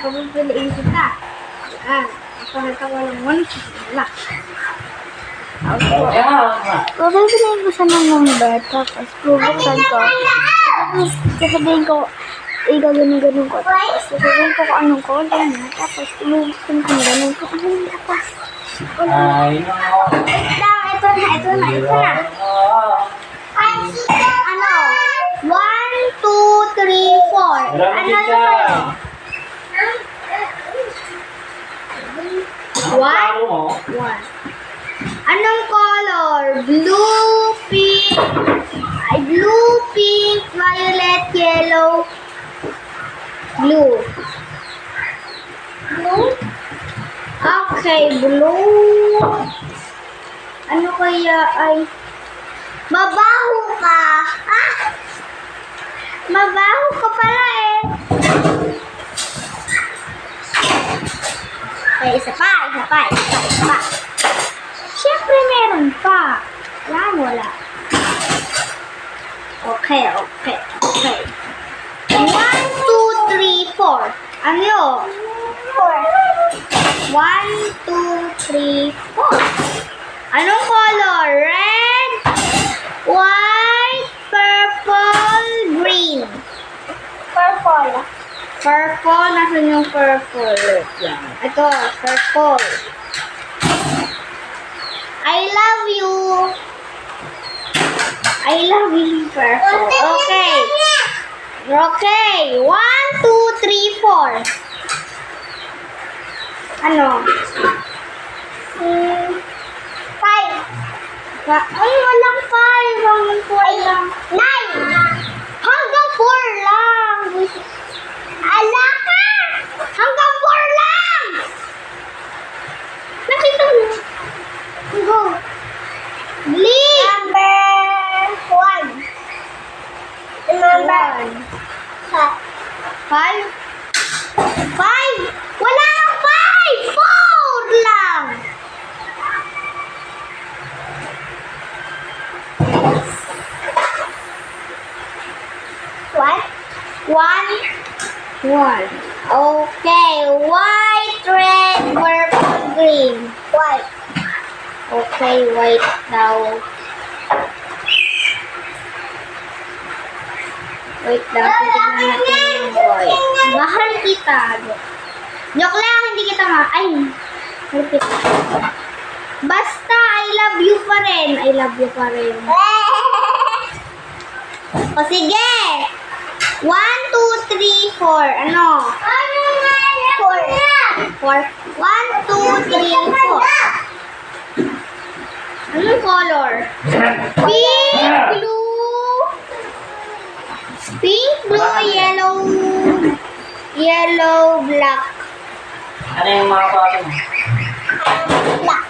papapiliin kita. Yan. Ako natawa lang 1. Wala. Papapiliin ko siya ng number. Tapos, bubuksan ko. Tapos, sasabihin ko, ganun ko. Tapos, sasabihin ko kung anong color na. Tapos, bubuksan ko ng ganun ko. Tapos, ito na. Ano? 1, 2, 3, 4. Ano na kayo? 1. Anong color? Blue, pink, violet, yellow, blue. Okay, blue. Ano kaya ay... Mabaho ka! Ah! Mabaho ka pala eh! Okay, isa pa. Siyempre meron pa. Wala. Okay. 1, 2, 3, 4. Ano yun? 4. 1, 2, 3, 4. Anong color? Red, white, purple, green. Purple. Nasaan yung purple? Yan. Ito, purple. I love you, purple. Okay. 1, 2, 3, 4. Ano? 5. Ay, walang 5. Hanggang 4 lang. 9. Hanggang 4 lang. Ala ka! Hanggang 4 lang! Nakita mo? Go. Blue. Number 5. Wala kang 5! 4 lang! One. Okay. White, red, purple, green. White. Okay, white daw. Tignan natin yung white. Mahal kita. Joke lang, hindi kita ay. Malapit. Basta, I love you pa rin. O sige. 1, 2, 3, 4. Ano? 4. 1, 2, 3, 4. Anong color? Pink, blue, yellow, black. Ano yung mga photo mo? Black.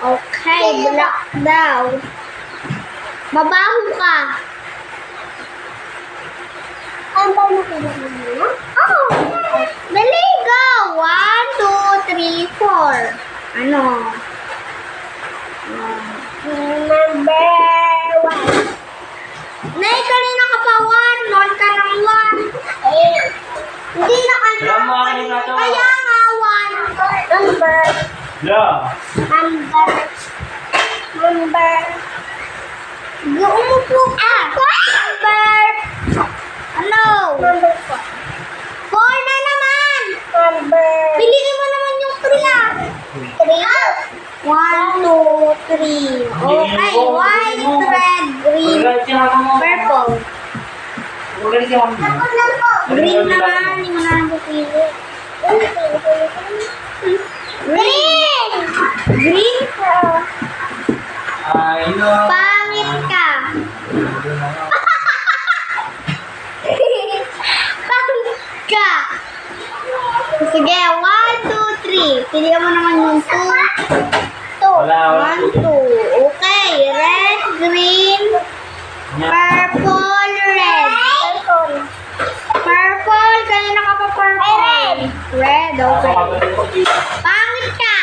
Okay, black daw. Mabaho ka. Ang ba mo kailangan? Oh! Dali, go! 1, 2, 3, 4. Ano? Number 1. Nay, kanina ka pa 1. Noon ka ng 1. Hindi na ka na. Kaya nga 1. Number. Umupo ka. Number. Ano? Number 4. 4 na naman. Number. Piliin mo naman yung 3 ah. 3. 1, 2, 3. Okay. White, red, green, purple. Green naman. Hindi mo na lang pupili. Green. Pangit ka. Pangit ka. Sige, 1, 2, 3. Pilihan mo naman yung 2. 1, 2. Okay. Red, green, purple, red. Purple. Kanina ka pa purple. Red. Okay. Pangit ka.